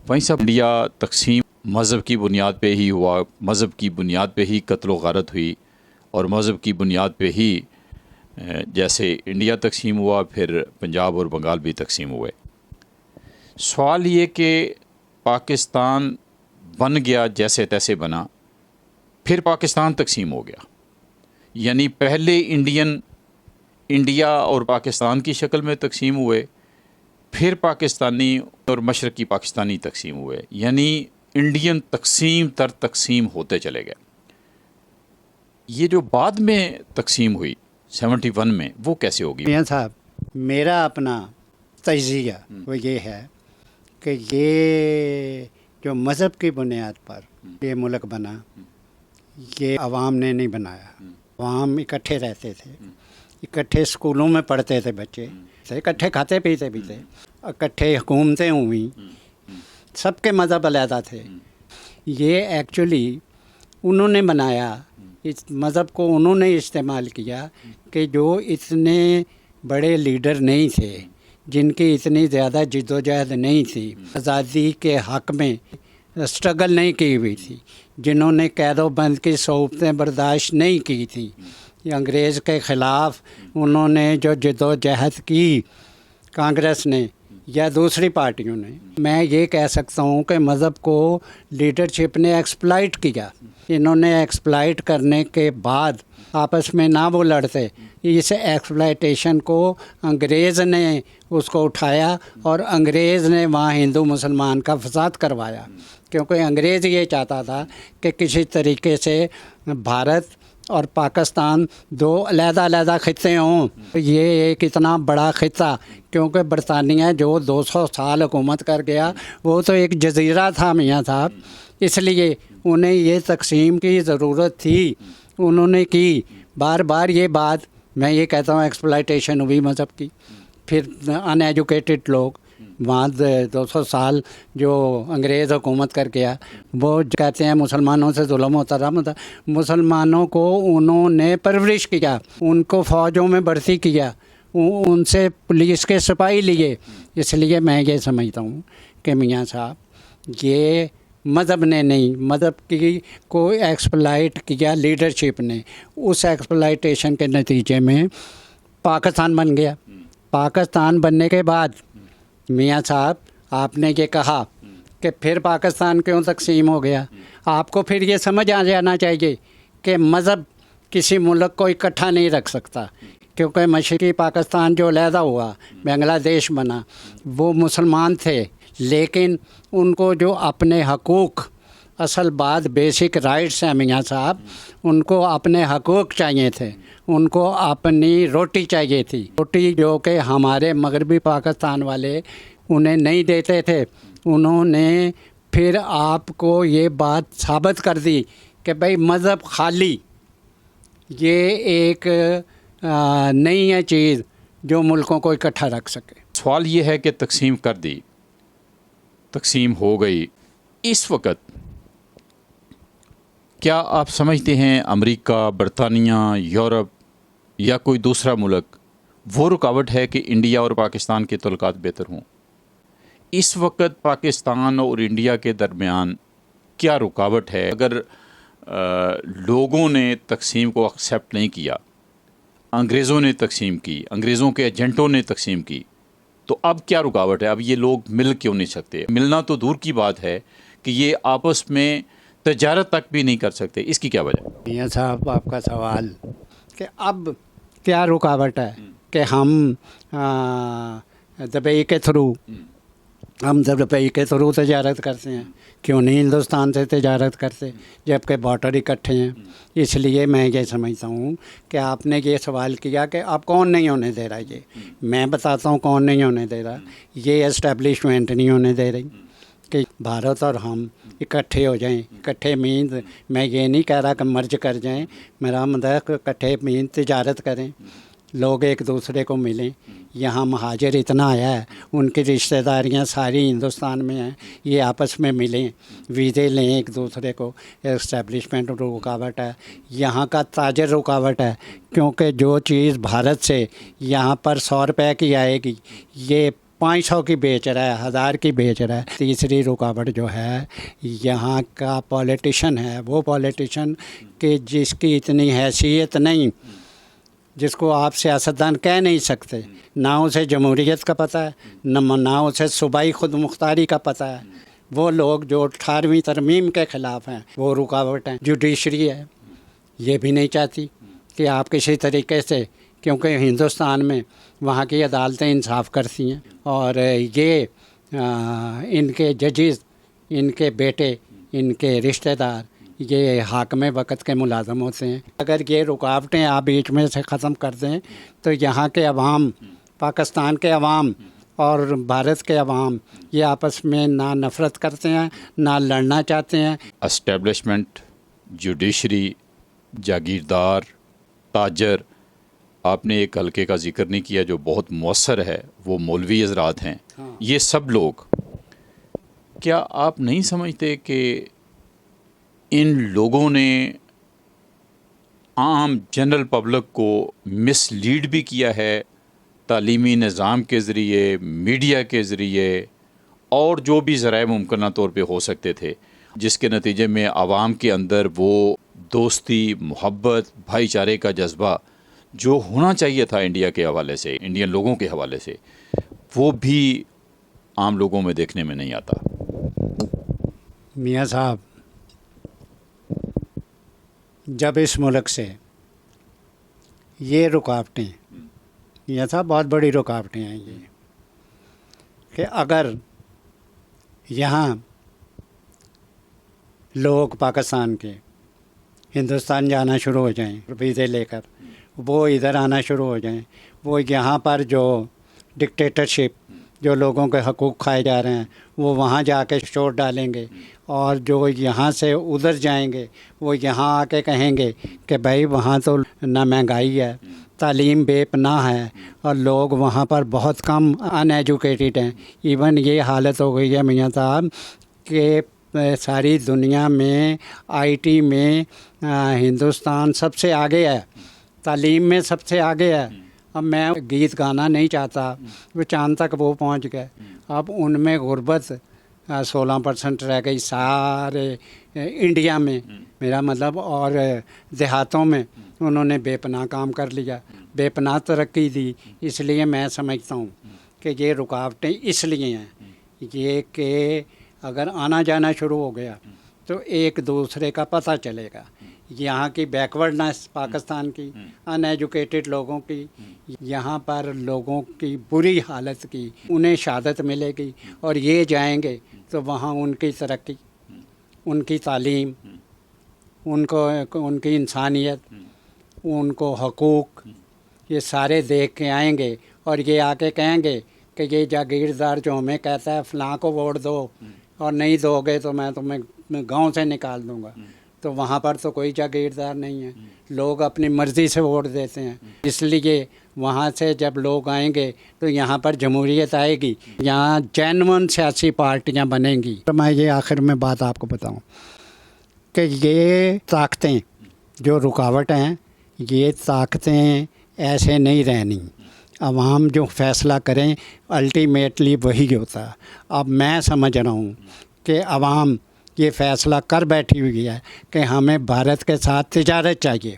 वहीं सब इंडिया तकसीम मज़हब की बुनियाद पे ही हुआ, मज़हब की बुनियाद पे ही कत्ल गारत हुई और मज़हब की बुनियाद पे ही जैसे इंडिया तकसीम हुआ फिर पंजाब और बंगाल भी तकसीम हुए। सवाल ये कि पाकिस्तान बन गया जैसे तैसे बना, फिर पाकिस्तान तकसीम हो गया, यानी पहले इंडिया और पाकिस्तान की शक्ल में तकसीम हुए, फिर पाकिस्तानी और मशरक़ी पाकिस्तानी तकसीम हुए, यानी इंडियन तकसीम तर तकसीम होते चले गए। ये जो बाद में तकसीम हुई 71 में, वो कैसे होगी? मियां साहब, मेरा अपना तजिया वो ये है कि ये जो मज़हब की बुनियाद पर ये मुल्क बना, ये अवाम ने नहीं बनाया। अवाम इकट्ठे रहते थे, इकट्ठे स्कूलों में पढ़ते थे बच्चे, इकट्ठे खाते पीते भी थे, इकट्ठे हुकूमतें हुई, सबके मज़हब अलहदा थे। ये एक्चुअली उन्होंने बनाया, इस मज़हब को उन्होंने इस्तेमाल किया कि जो इतने बड़े लीडर नहीं थे, जिनकी इतनी ज़्यादा जिद्दोजहद नहीं थी, आज़ादी के हक़ में स्ट्रगल नहीं की हुई थी, जिन्होंने कैदोबंद की सोबतें बर्दाश्त नहीं की थी, अंग्रेज़ के ख़िलाफ़ उन्होंने जो जिद्दोजहद की कांग्रेस ने या दूसरी पार्टियों ने, मैं ये कह सकता हूँ कि मज़हब को लीडरशिप ने एक्सप्लॉइट किया। इन्होंने एक्सप्लॉइट करने के बाद आपस में ना वो लड़ते, इस एक्सप्लॉइटेशन को अंग्रेज़ ने उसको उठाया और अंग्रेज़ ने वहाँ हिंदू मुसलमान का फसाद करवाया, क्योंकि अंग्रेज़ ये चाहता था कि किसी तरीके से भारत और पाकिस्तान दो अलग-अलग ख़ित्ते हों। ये एक इतना बड़ा ख़ित्ता, क्योंकि बरतानिया जो 200 साल हुकूमत कर गया वो तो एक जजीरा था मियाँ साहब, इसलिए उन्हें ये तकसीम की ज़रूरत थी, उन्होंने की। बार बार ये बात मैं ये कहता हूँ एक्सप्लॉइटेशन हुई मज़हब की। फिर अनएजुकेटेड लोग वहाँ 200 साल जो अंग्रेज़ हुकूमत कर गया, वो कहते हैं मुसलमानों से जुल्म होता रहा। मुसलमानों को उन्होंने परवरिश किया, उनको फ़ौजों में भर्ती किया, उनसे पुलिस के सिपाही लिए। इसलिए मैं ये समझता हूँ कि मियाँ साहब ये मज़हब ने नहीं, मज़हब की को एक्सप्लॉइट किया लीडरशिप ने। उस एक्सप्लॉइटेशन के नतीजे में पाकिस्तान बन गया। पाकिस्तान बनने के बाद मियाँ साहब आपने ये कहा कि फिर पाकिस्तान क्यों तकसीम हो गया, आपको फिर ये समझ आ जाना चाहिए कि मज़हब किसी मुल्क को इकट्ठा नहीं रख सकता, क्योंकि मशरक़ी पाकिस्तान जो अलहदा हुआ, बांग्लादेश बना, वो मुसलमान थे, लेकिन उनको जो अपने हकूक़, असल बात बेसिक राइट्स हैं मियाँ साहब, उनको अपने हकूक़ चाहिए थे, उनको अपनी रोटी चाहिए थी, रोटी जो कि हमारे मगरबी पाकिस्तान वाले उन्हें नहीं देते थे। उन्होंने फिर आपको ये बात साबित कर दी कि भाई मज़हब खाली ये एक नहीं है चीज़ जो मुल्कों को इकट्ठा रख सके। सवाल ये है कि तकसीम कर दी, तकसीम हो गई, इस वक्त क्या आप समझते हैं अमेरिका, बरतानिया, यूरोप या कोई दूसरा मुल्क वो रुकावट है कि इंडिया और पाकिस्तान के तल्लुकात बेहतर हों? इस वक्त पाकिस्तान और इंडिया के दरमियान क्या रुकावट है? अगर लोगों ने तकसीम को एक्सेप्ट नहीं किया, अंग्रेज़ों ने तकसीम की, अंग्रेज़ों के एजेंटों ने तकसीम की, तो अब क्या रुकावट है? अब ये लोग मिल क्यों नहीं सकते? मिलना तो दूर की बात है कि ये आपस में तजारत तक भी नहीं कर सकते, इसकी क्या वजह? मियाँ साहब आपका सवाल कि अब क्या रुकावट है कि हम दुबई के थ्रू तजारत करते हैं, क्यों नहीं हिंदुस्तान से तजारत करते जबकि बॉर्डर इकट्ठे हैं? इसलिए मैं ये समझता हूँ कि आपने ये सवाल किया कि अब कौन नहीं होने दे रहा, ये मैं बताता हूँ कौन नहीं होने दे रहा। ये एस्टेब्लिशमेंट नहीं होने दे रही कि भारत और हम इकट्ठे हो जाएं। इकट्ठे मीन मैं ये नहीं कह रहा कि मर्ज कर जाएं, मेरा मतलब इकट्ठे मीन तजारत करें, लोग एक दूसरे को मिलें। यहाँ महाजर इतना आया है, उनकी रिश्तेदारियाँ सारी हिंदुस्तान में हैं, ये आपस में मिलें, वीज़े लें एक दूसरे को। एस्टेब्लिशमेंट रुकावट है, यहाँ का ताजर रुकावट है, क्योंकि जो चीज़ भारत से यहाँ पर 100 रुपये की आएगी, ये 500 की बेच रहा है, 1000 की बेच रहा है। तीसरी रुकावट जो है यहाँ का पॉलिटिशियन है, वो पॉलिटिशियन कि जिसकी इतनी हैसियत नहीं, जिसको आप सियासतदान कह नहीं सकते, ना उसे जमहूरियत का पता है, ना उसे सूबाई खुद मुख्तारी का पता है। वो लोग जो 18वीं तरमीम के ख़िलाफ़ हैं वो रुकावट हैं। जुडिशरी है, ये भी नहीं चाहती कि आप किसी तरीके से, क्योंकि हिंदुस्तान में वहाँ की अदालतें इंसाफ करती हैं और ये इनके जजेस, इनके बेटे, इनके रिश्तेदार ये हाकिम वक़्त के मुलाज़म होते हैं। अगर ये रुकावटें आप बीच में से ख़त्म कर दें तो यहाँ के अवाम, पाकिस्तान के अवाम और भारत के अवाम ये आपस में ना नफ़रत करते हैं, ना लड़ना चाहते हैं। एस्टेब्लिशमेंट, जुडिशरी, जागीरदार, ताजर, आपने एक हलके का जिक्र नहीं किया जो बहुत मौसर है, वो मौलवी हज़रात हैं। हाँ। ये सब लोग, क्या आप नहीं समझते कि इन लोगों ने आम जनरल पब्लिक को मिसलीड भी किया है तालीमी निज़ाम के ज़रिए, मीडिया के ज़रिए और जो भी ज़राए मुमकिन तौर पे हो सकते थे, जिसके नतीजे में आवाम के अंदर वो दोस्ती, मोहब्बत, भाईचारे का जज्बा जो होना चाहिए था इंडिया के हवाले से, इंडियन लोगों के हवाले से, वो भी आम लोगों में देखने में नहीं आता। मियाँ साहब, जब इस मुल्क से ये रुकावटें, मियाँ साहब बहुत बड़ी रुकावटें हैं ये, कि अगर यहाँ लोग पाकिस्तान के हिंदुस्तान जाना शुरू हो जाएं वीज़े लेकर, वो इधर आना शुरू हो जाएं, वो यहाँ पर जो डिक्टेटरशिप, जो लोगों के हकूक़ खाए जा रहे हैं, वो वहाँ जाके शोर डालेंगे, और जो यहाँ से उधर जाएंगे वो यहाँ आके कहेंगे कि भाई वहाँ तो ना महंगाई है, तालीम बेपनाह है और लोग वहाँ पर बहुत कम अनएजुकेटेड हैं। इवन ये हालत हो गई है मियाँ साहब कि सारी दुनिया में आईटी में हिंदुस्तान सबसे आगे है, तालीम में सबसे आगे है। अब मैं गीत गाना नहीं चाहता, वो चांद तक वो पहुंच गए। अब उनमें गुर्बत 16% रह गई सारे इंडिया में, मेरा मतलब, और देहातों में उन्होंने बेपनाह काम कर लिया, बेपनाह तरक्की दी। इसलिए मैं समझता हूँ कि ये रुकावटें इसलिए हैं ये कि अगर आना जाना शुरू हो गया तो एक दूसरे का पता चलेगा। यहाँ की बैकवर्डनेस पाकिस्तान की, अनएजुकेटेड लोगों की, यहाँ पर लोगों की बुरी हालत की, उन्हें शहादत मिलेगी और ये जाएंगे तो वहाँ उनकी तरक्की, उनकी तालीम, उनकी इंसानियत, उनको हकूक़, ये सारे देख के आएंगे और ये आके कहेंगे कि ये जागीरदार जो हमें कहता है फ़लाँ को वोट दो और नहीं दोगे तो मैं तुम्हें गांव से निकाल दूंगा। तो वहाँ पर तो कोई जागीरदार नहीं है, लोग अपनी मर्ज़ी से वोट देते हैं। इसलिए वहाँ से जब लोग आएंगे तो यहाँ पर जमहूरियत आएगी, यहाँ जेन्युइन सियासी पार्टियाँ बनेंगी। तो मैं ये आखिर में बात आपको बताऊँ कि ये ताकतें जो रुकावट हैं, ये ताकतें ऐसे नहीं रहनी। अवाम जो फ़ैसला करें अल्टीमेटली वही होता है। अब मैं समझ रहा हूँ कि अवाम ये फ़ैसला कर बैठी हुई है कि हमें भारत के साथ तिजारत चाहिए।